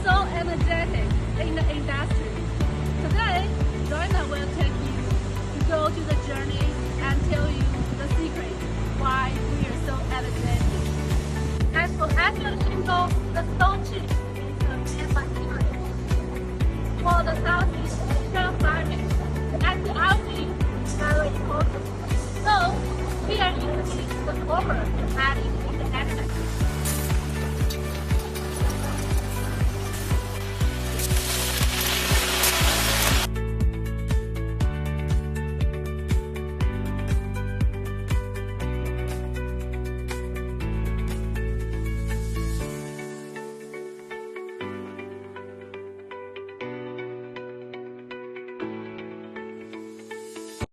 so energetic in the industry. Today, Joanna will take you to go to the journey and tell you the secret why we are so energetic. As for asphalt shingle, the stone chip is the main material. For the Southeast Asian climate, anti-algae is very important. So, we are using the former adding in the excess.